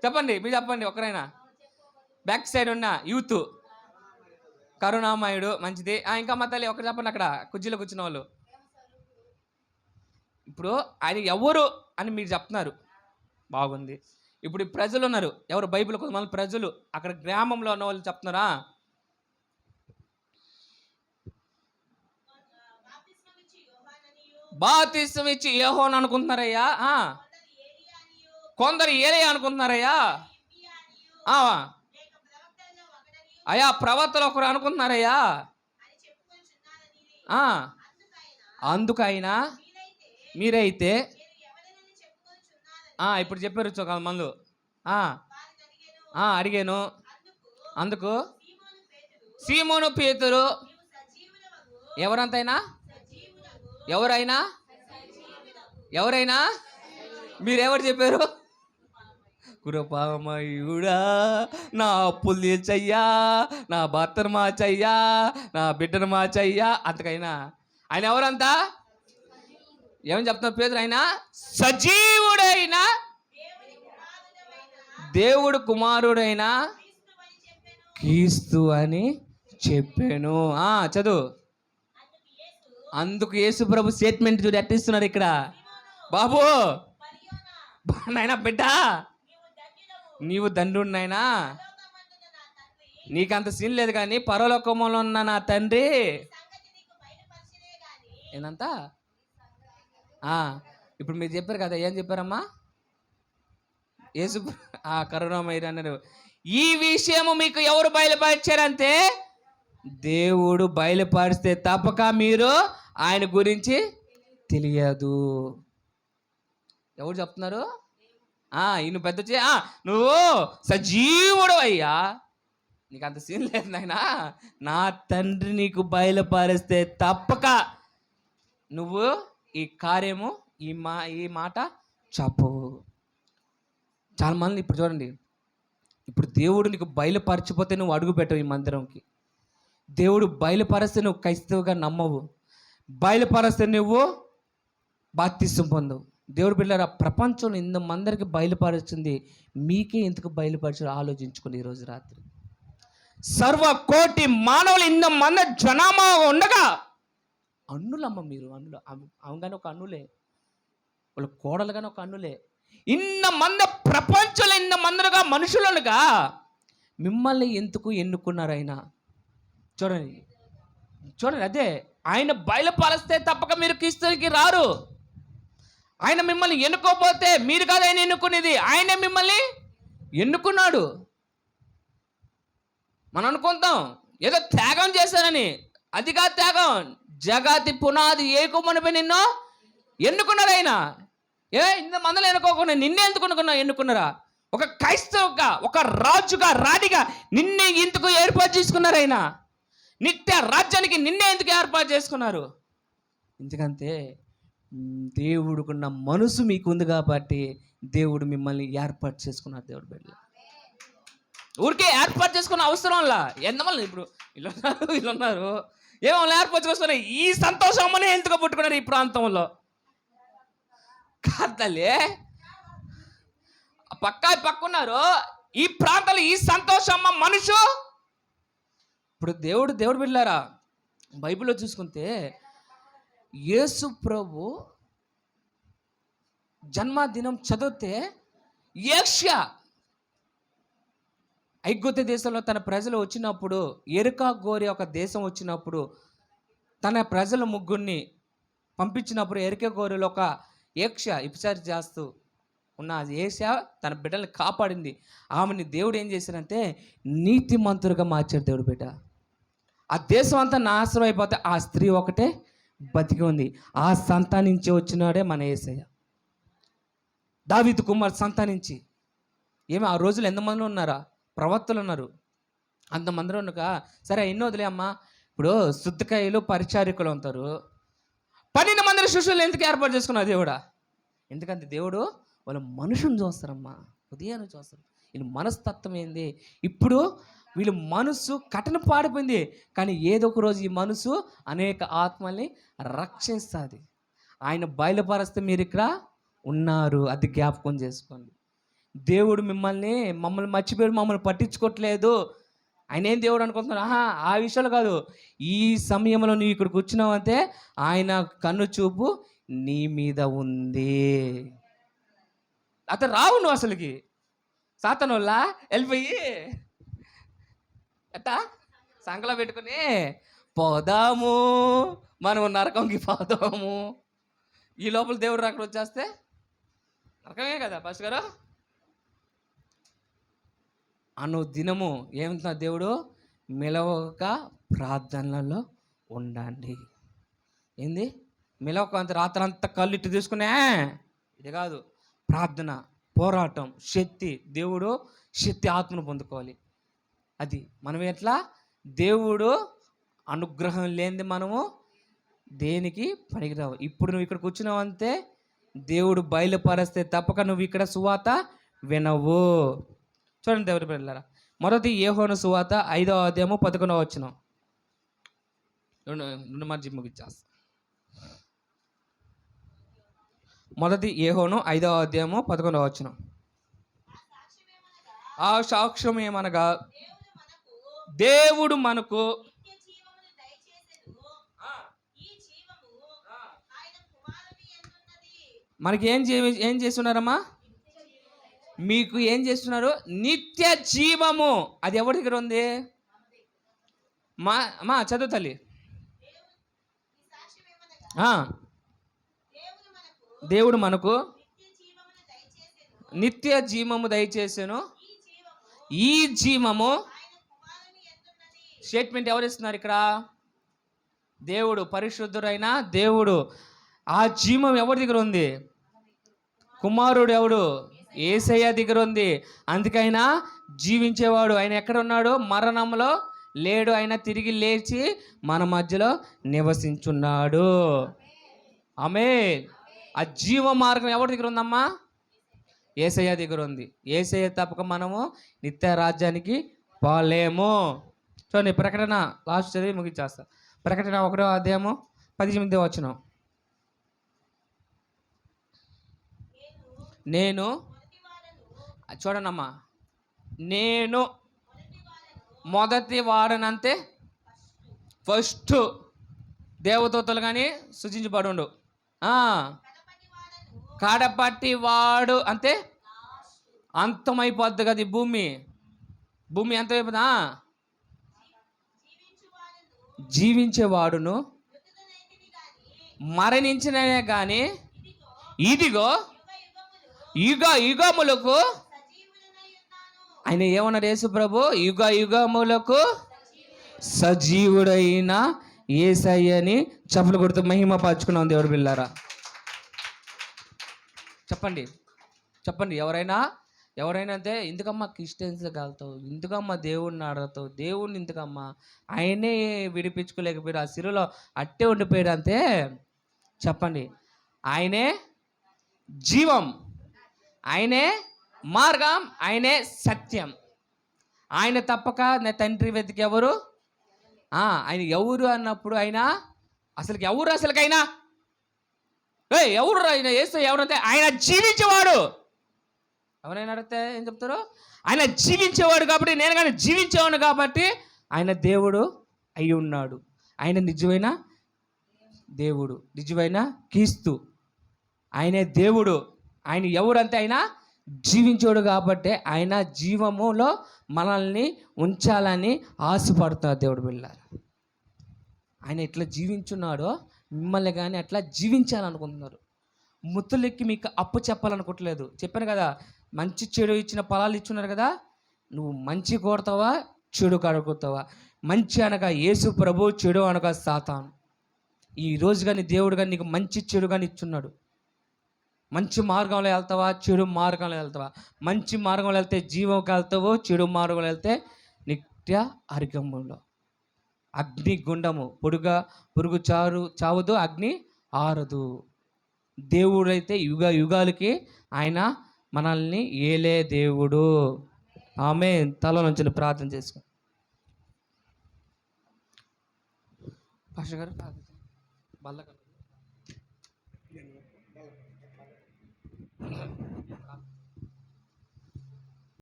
చెప్పండి, మీరు చెప్పండి ఒకరైనా. బ్యాక్ సైడ్ ఉన్న యూత్ కరుణామయుడు, మంచిది. ఇంకా మా తల్లి ఒకరు చెప్పండి, అక్కడ కుర్చీలో కూర్చున్న వాళ్ళు. ఇప్పుడు ఆయన ఎవరు అని మీరు చెప్తున్నారు, బాగుంది. ఇప్పుడు ఈ ప్రజలు ఉన్నారు, ఎవరు? బైబిల్ కొంతమంది ప్రజలు అక్కడ గ్రామంలో ఉన్న వాళ్ళు చెప్తున్నారా? బాప్తిస్మం ఇచ్చి యోహాను అనుకుంటున్నారయ్యా, కొందరు ఏలియా అనుకుంటున్నారయ్యా, అయ్యా ప్రవక్తలు ఒకరు అనుకుంటున్నారయ్యా. అందుకైనా మీరైతే ఇప్పుడు చెప్పారు ఒక మందు అడిగాను. అందుకు సీమోను పేతురు, ఎవరంతైనా ఎవరైనా మీరెవరు చెప్పారు? కృపామయుడా నా అప్పులు తీర్చయ్యా, నా భర్తను మార్చయ్యా, నా బిడ్డను మార్చయ్యా. అంతకైనా ఆయన ఎవరంతా ఏమని చెప్తున్నారు పేతురు? ఆయన సజీవుడైన దేవుడు కుమారుడైన క్రీస్తు అని చెప్పాను. చదువు. అందుకు యేసు ప్రభు స్టేట్మెంట్ చూడు ఎట్టిస్తున్నారు ఇక్కడ. బాబు నాయనా, బిడ్డ నీవు దండ్రుడు నాయనా, నీకంత సీన్ లేదు, కానీ పరలోకములో ఉన్న నా తండ్రి ఏనంతా. ఇప్పుడు మీరు చెప్పారు కదా, ఏం చెప్పారమ్మా? యేసు కరుణామయుడు అన్నారు. ఈ విషయము మీకు ఎవరు బయలుపరిచారంటే దేవుడు బయలుపరిస్తే తప్పక మీరు ఆయన గురించి తెలియదు. ఎవరు చెప్తున్నారు? ఈయన పెద్ద నువ్వు సజీవుడు అయ్యా, నీకు అంత సీన్ లేదు నాయనా, నా తండ్రి నీకు బయలుపరిస్తే తప్పక నువ్వు ఈ కార్యము ఈ మాట చెప్పవు. చాలా మంది ఇప్పుడు చూడండి, ఇప్పుడు దేవుడు నీకు బయలుపరచిపోతే నువ్వు అడుగు పెట్టవు ఈ మందిరంకి. దేవుడు బయలుపరిస్తే నువ్వు క్రైస్తవుగా నమ్మవు, బయలుపరిస్తే నువ్వు బాప్తిసం పొందవు. దేవుడు బిడ్డలారా, ప్రపంచంలో ఇంతమందరికి బయలుపరుస్తుంది, మీకే ఎందుకు బయలుపరచు ఆలోచించుకుని ఈరోజు రాత్రి. సర్వకోటి మానవులు ఇంతమంది జనామా ఉండగా అన్నులమ్మ మీరు, అన్నులు అవగానే ఒక అన్నులే, వాళ్ళ కోడలుగానే ఒక అన్నులే. ఇన్నమంది ప్రపంచంలో ఇన్నమందరుగా మనుషులుగా మిమ్మల్ని ఎందుకు ఎన్నుకున్నారు ఆయన? చూడండి అదే ఆయన బయలుపరిస్తే తప్పక మీరు క్రీస్తుకి రారు. ఆయన మిమ్మల్ని ఎన్నుకోకపోతే మీరు కాదు ఆయన ఎన్నుకునేది, ఆయనే మిమ్మల్ని ఎన్నుకున్నాడు. మనం అనుకుంటాం ఏదో త్యాగం చేశానని, అది కాదు త్యాగం. జగతి పునాది ఏకుమనిపై నిన్ను ఎన్నుకున్నారు ఆయన. ఇంత మందలు ఎన్నుకోకుండా నిన్నే ఎందుకు ఎన్నుకున్నారా? ఒక క్రైస్తవుగా, ఒక రాజుగా, రాణిగా నిన్నే ఎందుకు ఏర్పాటు చేసుకున్నారు ఆయన? నిత్య రాజ్యానికి నిన్నే ఎందుకు ఏర్పాటు చేసుకున్నారు? ఎందుకంటే దేవుడుకున్న మనసు మీకు ఉంది కాబట్టి దేవుడు మిమ్మల్ని ఏర్పాటు చేసుకున్నారు. దేవుడు బిడ్డ ఊరికే ఏర్పాటు చేసుకున్న అవసరంలా. ఎంతమంది ఇప్పుడు వీళ్ళు ఉన్నారు, ఏమో ఏర్పాటు చేసుకున్నారు. ఈ సంతోషమనే ఎందుకు పుట్టుకున్నారు ఈ ప్రాంతంలో? కాదలే, పక్కన్నారు ఈ ప్రాంతంలో ఈ సంతోషమ్మ మనుషు. ఇప్పుడు దేవుడు బిడ్డలారా, బైబిల్లో చూసుకుంటే యేసు ప్రభు జన్మదినం చదివితే ఏష్యా ఐగుప్తు దేశంలో తన ప్రజలు వచ్చినప్పుడు, ఎరుకా గోరి ఒక దేశం వచ్చినప్పుడు తన ప్రజల ముగ్గురిని పంపించినప్పుడు ఎరుక గోరిలో ఒక ఏక్ష ఇప్సారి చేస్తూ ఉన్న ఏషా తన బిడ్డల్ని కాపాడింది. ఆమెని దేవుడు ఏం చేశారంటే నీతిమంతులుగా మార్చాడు దేవుడు బిడ్డ. ఆ దేశం అంతా నాశనం అయిపోతే ఆ స్త్రీ ఒకటే బతికి ఉంది. ఆ సంతానించి వచ్చినాడే మన యేసయ్య. దావీదు కుమార్ సంతానించి. ఏమి ఆ రోజులు ఎంతమంది ఉన్నారా? ప్రవక్తలు ఉన్నారు, అంతమంది ఉండక సరే ఎన్నో వదిలే అమ్మా. ఇప్పుడు శుద్ధకాయలు పరిచారికులు ఉంటారు, 12 మంది శిష్యులు ఎందుకు ఏర్పాటు చేసుకున్నారు దేవుడా? ఎందుకంటే దేవుడు వాళ్ళ మనుషుని చూస్తారమ్మా, ఉదయాన్ని చూస్తారు. వీళ్ళ మనస్తత్వం ఏంది? ఇప్పుడు వీళ్ళ మనసు కఠిన పాడిపోయింది, కానీ ఏదో ఒక రోజు ఈ మనసు అనేక ఆత్మల్ని రక్షిస్తుంది. ఆయన బయలుపరిస్తే మీరు ఇక్కడ ఉన్నారు, అది జ్ఞాపకం చేసుకోండి. దేవుడు మమ్మల్ని మర్చిపోయి మమ్మల్ని పట్టించుకోవట్లేదు, ఆయన ఏం దేవుడు అనుకుంటున్నారు? ఆ విషయాలు కాదు. ఈ సమయంలో నువ్వు ఇక్కడికి వచ్చినావంటే ఆయన కన్ను చూపు నీ మీద ఉంది. అతను రావు నువ్వు అసలుకి సాతానోళ్ళ వెళ్ళిపోయి ఎట్టా సంకలో పెట్టుకుని పోదాము, మనం నరకంకి పోదాము. ఈ లోపల దేవుడు అక్కడ వచ్చేస్తే నరకమే కదా పాస్ గారు. దినము ఏమంటున్నా దేవుడు, మెలవక ప్రార్థనలలో ఉండండి. ఏంది మెలవక అంత రాత్రంతా కళ్ళు ఇట్టు తీసుకునే ఇది కాదు. ప్రార్థన, పోరాటం, శక్తి. దేవుడు శక్తి ఆత్మను పొందుకోవాలి. అది మనం ఎట్లా దేవుడు అనుగ్రహం లేనిది మనము దేనికి పనికిరావు. ఇప్పుడు నువ్వు ఇక్కడ కూర్చున్నావంతే దేవుడు బయలుపరిస్తే తప్పక నువ్వు ఇక్కడ సువాత వినవు. చూడండి దేవుడి పిల్లలారా, మొదటి యోహాను సువాత 5వ అధ్యాయము 11వ వచనం. రెండు మార్చి ముగిచ్చేస్తా. మొదటి యోహాను 5వ అధ్యాయము 11వ వచనం. ఆ సాక్ష్యం ఏమనగా దేవుడు మనకు మనకి ఏం చేస్తున్నారమ్మా? మీకు ఏం చేస్తున్నారు? నిత్య జీవము. అది ఎవరి దగ్గర ఉంది? మా చదువు తల్లి. దేవుడు మనకు నిత్య జీవము దయచేసాను. ఈ జీవము స్టేట్మెంట్ ఎవరు ఇస్తున్నారు ఇక్కడ? దేవుడు, పరిశుద్ధుడైన దేవుడు. ఆ జీవం ఎవరి దగ్గర ఉంది? కుమారుడు ఎవడు? యేసయ్య దగ్గర ఉంది. అందుకైనా జీవించేవాడు. ఆయన ఎక్కడ ఉన్నాడు? మరణంలో లేడు. ఆయన తిరిగి లేచి మన మధ్యలో నివసించున్నాడు. ఆమేన్. ఆ జీవ మార్గం ఎవరి దగ్గర ఉందమ్మా? యేసయ్య దగ్గర ఉంది. యేసయ్య తప్పక మనము నిత్య రాజ్యానికి పోలేము. చూడండి, ప్రకటన లాస్ట్ చదివి ముగించేస్తా. ప్రకటన 1వ అధ్యాయము 18వ వచనం. నేను చూడనమ్మా, నేను మొదటి వాడనంతే ఫస్ట్ దేవదూతలు కానీ సృజించబడు. కడపట్టి వాడు అంతే అంతమైపోద్ది కదా. ఈ భూమి అంతమైపోద్దా? జీవించేవాడును మరణించిననే కానీ ఇదిగో యుగములకు ఆయన ఏమన్నారు యేసు ప్రభు? యుగములకు సజీవుడైన యేసయ్యని చప్పలు కొడుతూ మహిమ పరుచుకున్నాం దేవుడి పిల్లారా. చెప్పండి ఎవరైనా అంటే ఎందుకమ్మా క్రిస్టియన్స్ కలుతావు, ఎందుకమ్మా దేవుడిని ఆడతావు, దేవుడిని ఎందుకమ్మా? ఆయనే విడిపించుకోలేకపోయాడు, ఆ సిరులో అట్టే ఉండిపోయాడు అంతే. చెప్పండి, ఆయనే జీవం, ఆయనే మార్గం, ఆయనే సత్యం. ఆయన తప్పక నా తండ్రి వెతికి ఎవరు? ఆయన ఎవరు అన్నప్పుడు ఆయన అసలుకైనా ఎవరు? ఆయన యేసు ఎవరంటే ఆయన జీవించేవాడు. ఎవరైనా అడిగితే ఏం చెప్తారు? ఆయన జీవించేవాడు కాబట్టి, నేను కానీ జీవించేవాడు కాబట్టి ఆయన దేవుడు అయి ఉన్నాడు. ఆయన నిజమైన దేవుడు, నిజమైన క్రీస్తు. ఆయనే దేవుడు. ఆయన ఎవరంటే ఆయన జీవించాడు కాబట్టి ఆయన జీవములో మనల్ని ఉంచాలని ఆశపడుతున్నారు దేవుడు బిళ్ళారు. ఆయన ఎట్లా జీవించున్నాడో మిమ్మల్ని కానీ అట్లా జీవించాలనుకుంటున్నారు. ముత్తులెక్కి మీకు అప్పు చెప్పాలనుకోవట్లేదు. చెప్పాను కదా, మంచి చెడు ఇచ్చిన ఫలాలు ఇచ్చున్నారు కదా. నువ్వు మంచి కోరుతావా, చెడు కడుగుతావా? మంచి అనగా యేసు ప్రభు, చెడు అనగా సాతాను. ఈ రోజు కానీ దేవుడు కానీ నీకు మంచి చెడు కానీ ఇచ్చున్నాడు. మంచి మార్గంలో వెళ్తావా, చెడు మార్గంలో వెళ్తావా? మంచి మార్గంలో వెళ్తే జీవంకి వెళ్తావు, చెడు మార్గంలో వెళ్తే నిత్య అర్గంలో అగ్ని గుండము. పురుగు చావదు, అగ్ని ఆరదు. దేవుడైతే యుగాలకి ఆయన మనల్ని ఏలే దేవుడు. ఆమేన్. తల నుంచి ప్రార్థన చేసుకో. పాస్టర్ గారు బల్ల